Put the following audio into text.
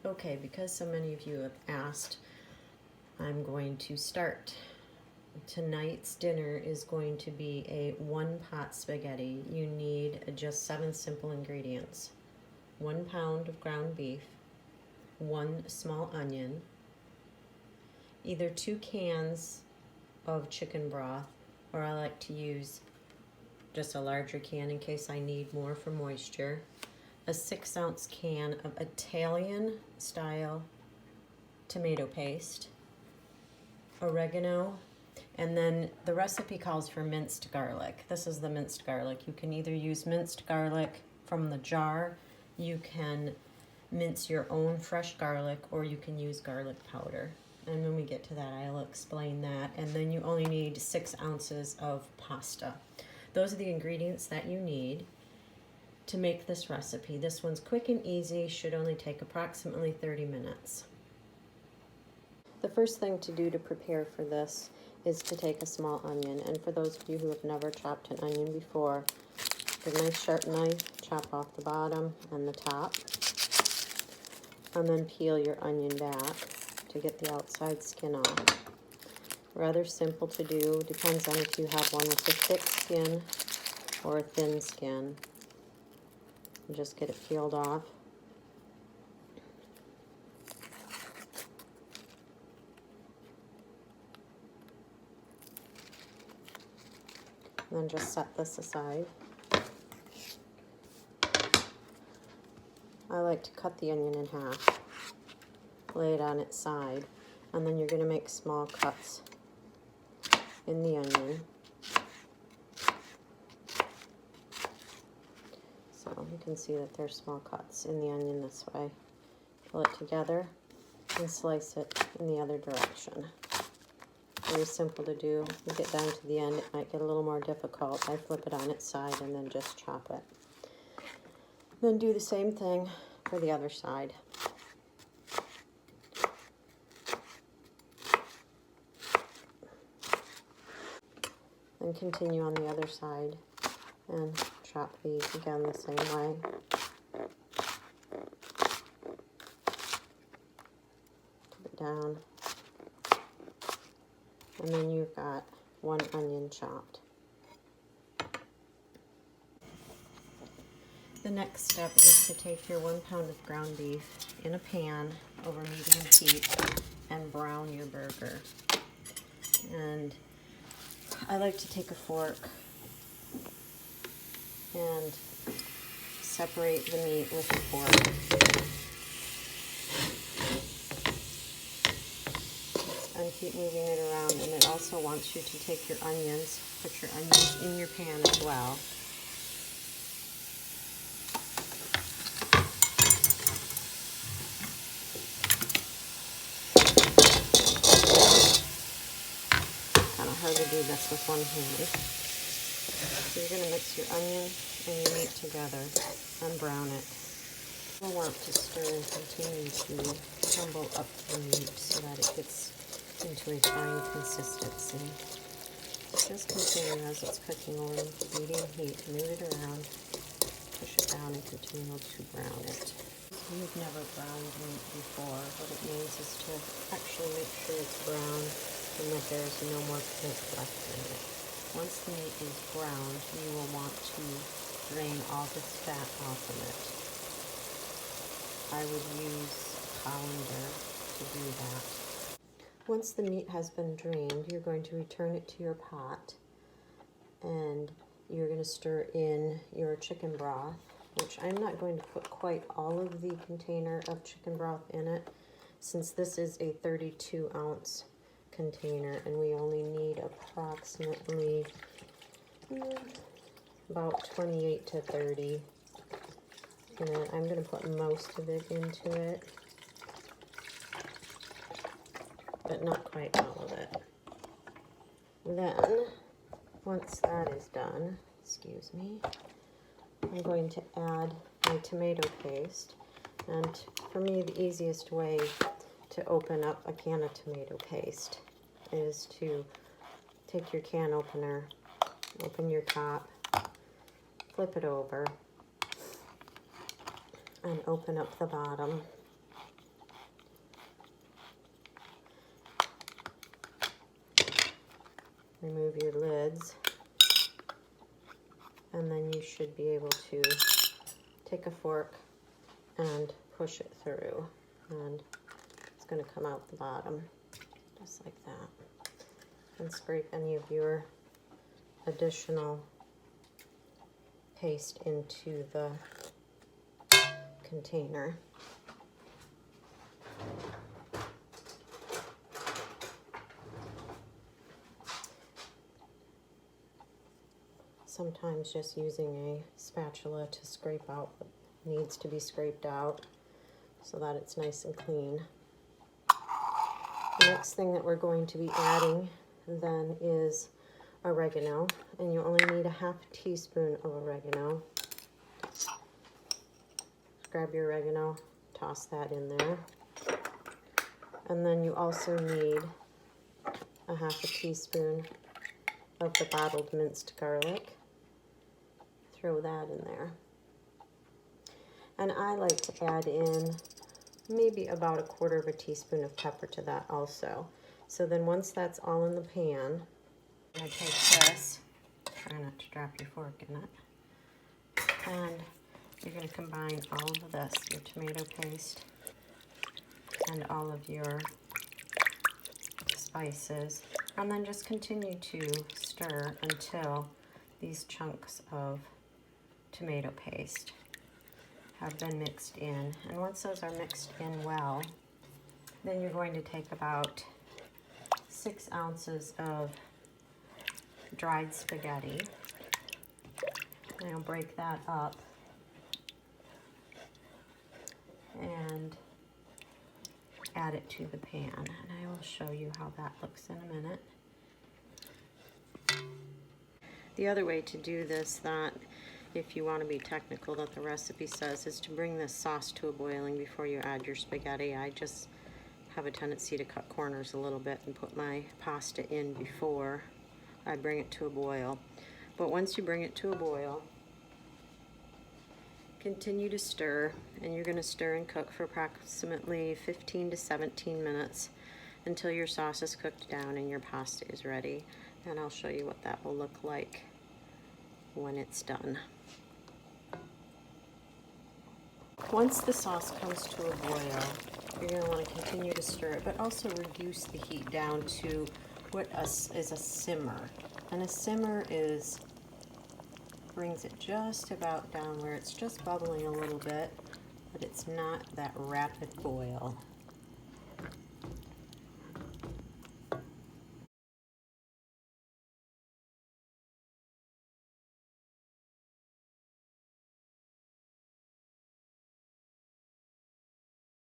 Okay, because so many of you have asked, I'm going to start. Tonight's dinner is going to be a one pot spaghetti. You need just 7 simple ingredients. 1 pound of ground beef, 1 small onion, either 2 cans of chicken broth, or I like to use just a larger can in case I need more for moisture, a 6-ounce can of Italian style tomato paste, oregano, and then the recipe calls for minced garlic. This is the minced garlic. You can either use minced garlic from the jar, you can mince your own fresh garlic, or you can use garlic powder. And when we get to that, I'll explain that. And then you only need 6 ounces of pasta. Those are the ingredients that you need to make this recipe. This one's quick and easy, should only take approximately 30 minutes. The first thing to do to prepare for this is to take a small onion. And for those of you who have never chopped an onion before, get a nice sharp knife, chop off the bottom and the top, and then peel your onion back to get the outside skin off. Rather simple to do, depends on if you have one with a thick skin or a thin skin. And just get it peeled off. And then just set this aside. I like to cut the onion in half, lay it on its side, and then you're going to make small cuts in the onion. So you can see that there's small cuts in the onion this way. Pull it together and slice it in the other direction. Very simple to do. You get down to the end, it might get a little more difficult. I flip it on its side and then just chop it. Then do the same thing for the other side. And continue on the other side and chop these again the same way. Put it down. And then you've got 1 onion chopped. The next step is to take your 1 pound of ground beef in a pan over medium heat and brown your burger. And I like to take a fork and separate the meat with a fork. And keep moving it around. And it also wants you to take your onions, put your onions in your pan as well. Kind of hard to do this with one hand. So you're going to mix your onion and your meat together and brown it. You'll want to stir and continue to crumble up the meat so that it gets into a fine consistency. Just continue as it's cooking over medium heat. Move it around, push it down, and continue to brown it. If you've never browned meat before, what it means is to actually make sure it's brown and that there's no more pit left in it. Once the meat is browned, you will want to drain all the fat off of it. I would use a colander to do that. Once the meat has been drained, you're going to return it to your pot and you're going to stir in your chicken broth, which I'm not going to put quite all of the container of chicken broth in it, since this is a 32-ounce container and we only need approximately about 28 to 30. And then I'm going to put most of it into it, but not quite all of it. Then, once that is done, excuse me, I'm going to add my tomato paste. And for me, the easiest way to open up a can of tomato paste is to take your can opener, open your top, flip it over, and open up the bottom. remove your lids, and then you should be able to take a fork and push it through, and it's going to come out the bottom just like that, and scrape any of your additional paste into the container. Sometimes just using a spatula to scrape out what needs to be scraped out so that it's nice and clean. The next thing that we're going to be adding then is oregano, and you only need a half teaspoon of oregano. Grab your oregano, toss that in there. And then you also need a half a teaspoon of the bottled minced garlic. Throw that in there. And I like to add in maybe about a quarter of a teaspoon of pepper to that also. So then once that's all in the pan, I'm going to take this, try not to drop your fork in it, and you're going to combine all of this, your tomato paste and all of your spices, and then just continue to stir until these chunks of tomato paste have been mixed in. And once those are mixed in well, then you're going to take about 6 ounces of dried spaghetti, and you'll break that up and add it to the pan, and I will show you how that looks in a minute. The other way to do this, that if you want to be technical, that the recipe says, is to bring this sauce to a boiling before you add your spaghetti. I just have a tendency to cut corners a little bit and put my pasta in before I bring it to a boil. But once you bring it to a boil, continue to stir, and you're going to stir and cook for approximately 15 to 17 minutes until your sauce is cooked down and your pasta is ready. And I'll show you what that will look like when it's done. Once the sauce comes to a boil, you're going to want to continue to stir it, but also reduce the heat down to what is a simmer. And a simmer brings it just about down where it's just bubbling a little bit, but it's not that rapid boil.